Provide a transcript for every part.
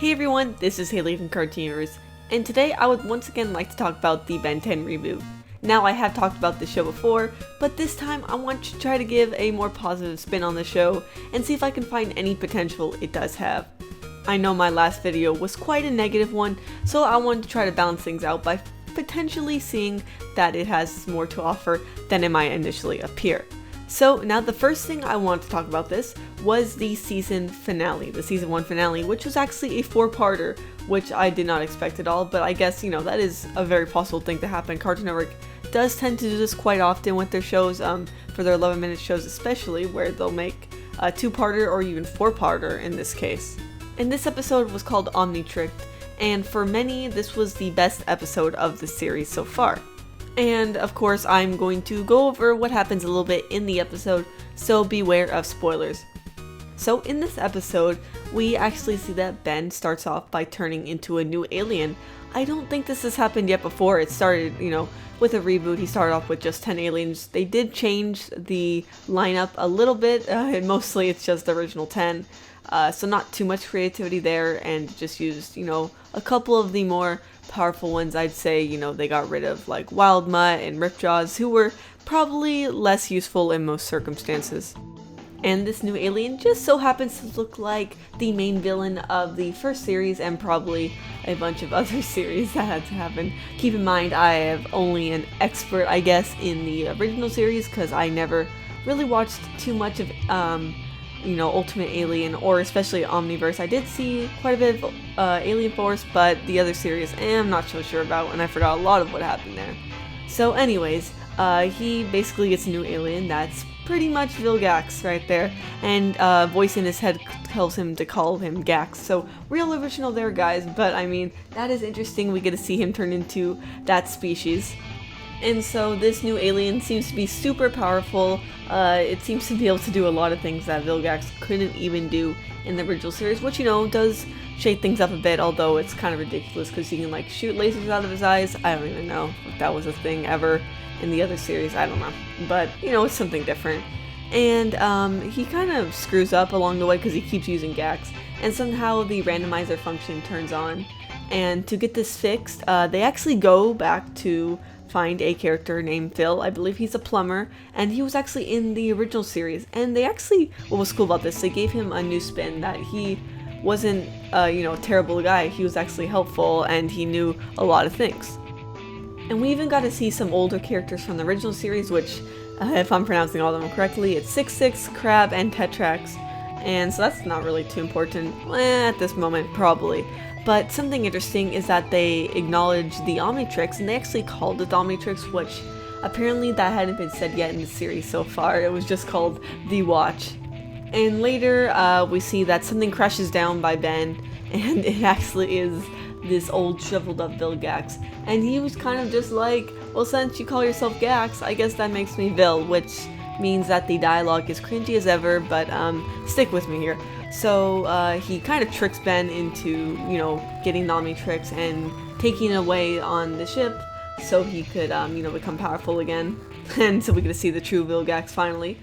Hey everyone, this is Hailey from Cartooners, and today I would once again like to talk about the Ben 10 reboot. Now, I have talked about this show before, but this time I want to try to give a more positive spin on the show and see if I can find any potential it does have. I know my last video was quite a negative one, so I wanted to try to balance things out by potentially seeing that it has more to offer than it might initially appear. So now the first thing I want to talk about this was the season finale, the season 1 finale, which was actually a 4-parter, which I did not expect at all, but I guess, that is a very possible thing to happen. Cartoon Network does tend to do this quite often with their shows, for their 11-minute shows especially, where they'll make a 2-parter or even 4-parter in this case. And this episode was called Omni-Tricked, and for many, this was the best episode of the series so far. And of course, I'm going to go over what happens a little bit in the episode, so beware of spoilers. So in this episode, we actually see that Ben starts off by turning into a new alien. I don't think this has happened yet before. It started, with a reboot. He started off with just 10 aliens. They did change the lineup a little bit, and mostly it's just the original 10. So not too much creativity there, and just used, a couple of the more powerful ones. I'd say, they got rid of like Wild Mutt and Ripjaws, who were probably less useful in most circumstances. And this new alien just so happens to look like the main villain of the first series and probably a bunch of other series that had to happen. Keep in mind, I have only an expert, I guess, in the original series because I never really watched too much of Ultimate Alien, or especially Omniverse. I did see quite a bit of Alien Force, but the other series I'm not so sure about, and I forgot a lot of what happened there. So anyways, he basically gets a new alien that's pretty much Vilgax right there, and voice in his head tells him to call him Gax. So real original there, guys, but I mean, that is interesting. We get to see him turn into that species. And so this new alien seems to be super powerful. It seems to be able to do a lot of things that Vilgax couldn't even do in the original series, which, does shake things up a bit, although it's kind of ridiculous because you can, shoot lasers out of his eyes. I don't even know if that was a thing ever in the other series. I don't know. But, it's something different. And he kind of screws up along the way because he keeps using Gax, and somehow the randomizer function turns on. And to get this fixed, they actually go back to find a character named Phil. I believe he's a plumber, and he was actually in the original series. And they actually, what was cool about this, they gave him a new spin, that he wasn't a terrible guy. He was actually helpful, and he knew a lot of things. And we even got to see some older characters from the original series, which, if I'm pronouncing all of them correctly, it's 66, Crab, and Tetrax. And so that's not really too important at this moment, probably. But something interesting is that they acknowledge the Omni-Tricked, and they actually called it the Omni-Tricked, which apparently that hadn't been said yet in the series so far. It was just called The Watch. And later, we see that something crashes down by Ben, and it actually is this old shriveled up Vilgax. And he was kind of just like, well, since you call yourself Gax, I guess that makes me Vil, which means that the dialogue is cringy as ever, but stick with me here. So he kind of tricks Ben into, getting the Omni-Tricked and taking it away on the ship so he could, become powerful again. And so we get to see the true Vilgax finally.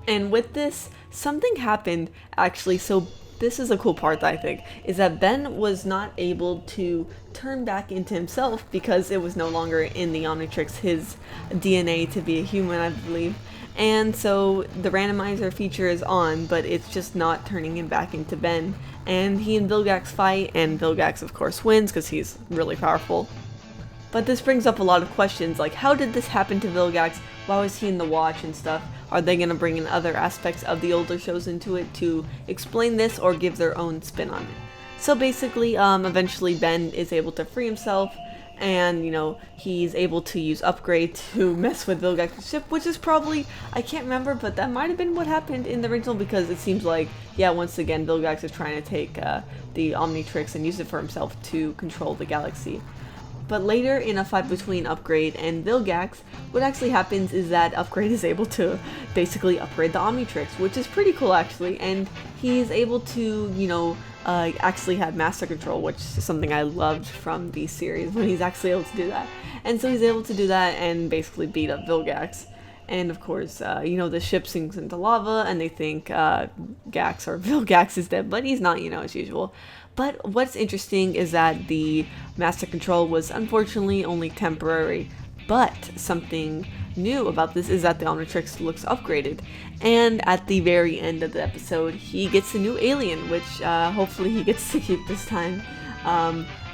And with this, something happened actually. So this is a cool part that I think, is that Ben was not able to turn back into himself because it was no longer in the Omni-Tricked, his DNA to be a human, I believe. And so the randomizer feature is on, but it's just not turning him back into Ben. And he and Vilgax fight, and Vilgax of course wins because he's really powerful. But this brings up a lot of questions, like how did this happen to Vilgax? Why was he in the Watch and stuff? Are they going to bring in other aspects of the older shows into it to explain this or give their own spin on it? So basically, eventually Ben is able to free himself, and, he's able to use Upgrade to mess with Vilgax's ship, which is probably, I can't remember, but that might have been what happened in the original, because it seems like, once again, Vilgax is trying to take the Omni-Tricked and use it for himself to control the galaxy. But later, in a fight between Upgrade and Vilgax, what actually happens is that Upgrade is able to basically upgrade the Omni-Tricked, which is pretty cool actually, and he's able to, actually have master control, which is something I loved from the series, when he's actually able to do that. And so he's able to do that and basically beat up Vilgax. And of course, the ship sinks into lava, and they think Gax or Vilgax is dead, but he's not, as usual. But what's interesting is that the Master Control was unfortunately only temporary. But something new about this is that the Omni-Tricked looks upgraded. And at the very end of the episode, he gets a new alien, which hopefully he gets to keep this time.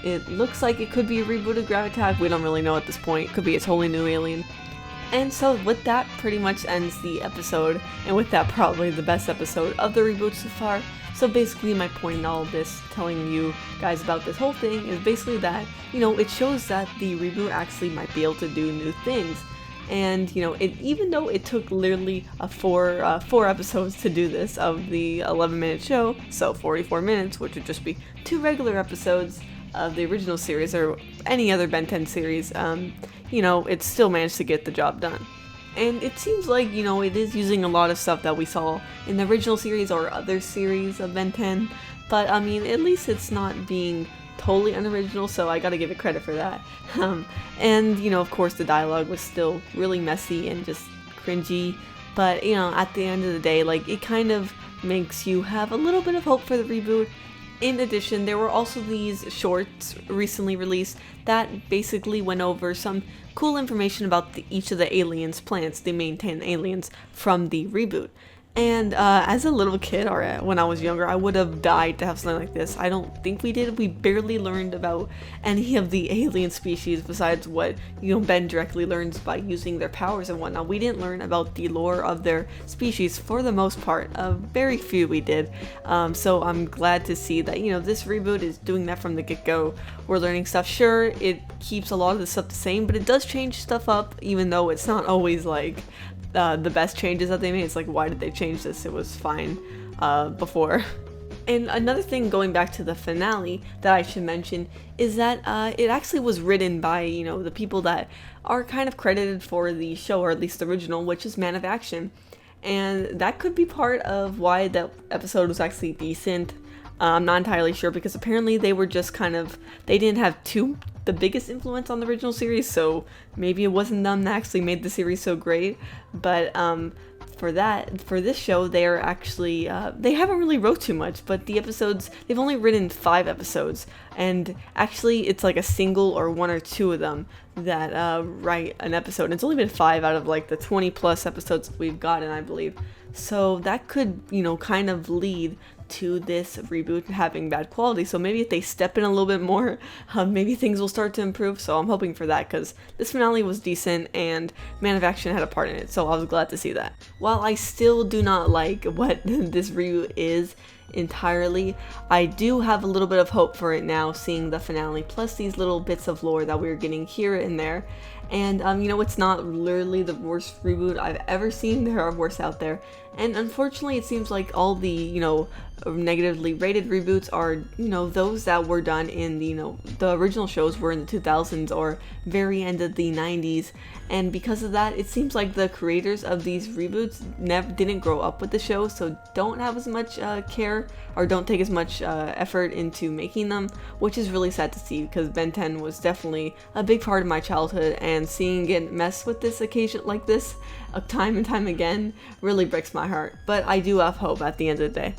It looks like it could be a rebooted Gravitak. We don't really know at this point. It could be a totally new alien. And so with that pretty much ends the episode, and with that probably the best episode of the reboot so far. So basically my point in all of this, telling you guys about this whole thing, is basically that, it shows that the reboot actually might be able to do new things. And, even though it took literally four episodes to do this of the 11-minute show, so 44 minutes, which would just be 2 regular episodes of the original series or any other Ben 10 series, it still managed to get the job done. And it seems like, it is using a lot of stuff that we saw in the original series or other series of Ben 10, but at least it's not being totally unoriginal, so I gotta give it credit for that. And, of course the dialogue was still really messy and just cringy, but, at the end of the day, it kind of makes you have a little bit of hope for the reboot. In addition, there were also these shorts recently released that basically went over some cool information about each of the aliens' plants, the main 10 aliens from the reboot. And as a little kid, or when I was younger, I would have died to have something like this. I don't think we did. We barely learned about any of the alien species besides what, Ben directly learns by using their powers and whatnot. We didn't learn about the lore of their species for the most part. Very few we did. So I'm glad to see that, this reboot is doing that from the get-go. We're learning stuff. Sure, it keeps a lot of the stuff the same, but it does change stuff up, even though it's not always the best changes that they made. It's why did they change this? It was fine before. And another thing, going back to the finale, that I should mention is that it actually was written by, the people that are kind of credited for the show, or at least the original, which is Man of Action. And that could be part of why the episode was actually decent. I'm not entirely sure, because apparently they were just they didn't have the biggest influence on the original series, so maybe it wasn't them that actually made the series so great. But for this show, they are actually they haven't really wrote too much, but the episodes, they've only written 5 episodes, and actually it's a single or 1 or 2 of them that write an episode, and it's only been 5 out of the 20 plus episodes that we've gotten, I believe. So that could kind of lead to this reboot having bad quality. So maybe if they step in a little bit more, maybe things will start to improve. So I'm hoping for that, because this finale was decent and Man of Action had a part in it, so I was glad to see that. While I still do not like what this reboot is entirely, I do have a little bit of hope for it now, seeing the finale plus these little bits of lore that we're getting here and there. And it's not literally the worst reboot I've ever seen. There are worse out there, and unfortunately it seems like all the negatively rated reboots are those that were done in the original shows were in the 2000s or very end of the 90s. And because of that, it seems like the creators of these reboots didn't grow up with the show, so don't have as much care, or don't take as much effort into making them, which is really sad to see, because Ben 10 was definitely a big part of my childhood, and seeing it mess with this occasion like this time and time again really breaks my heart. But I do have hope at the end of the day.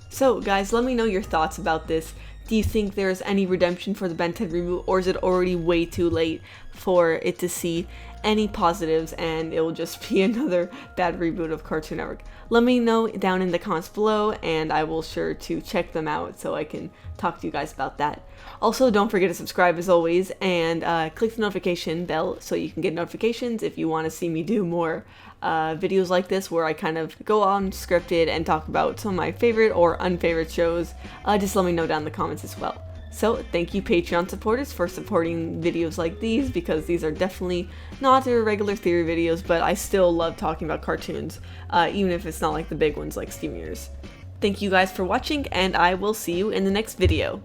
So guys, let me know your thoughts about this. Do you think there's any redemption for the Ben 10 reboot, or is it already way too late for it to see any positives and it will just be another bad reboot of Cartoon Network? Let me know down in the comments below, and I will sure to check them out so I can talk to you guys about that. Also, don't forget to subscribe as always, and click the notification bell so you can get notifications if you want to see me do more videos like this, where I kind of go on scripted and talk about some of my favorite or unfavorite shows. Just let me know down in the comments as well. So thank you Patreon supporters for supporting videos like these, because these are definitely not your regular theory videos, but I still love talking about cartoons, even if it's not like the big ones like Steam Years. Thank you guys for watching, and I will see you in the next video.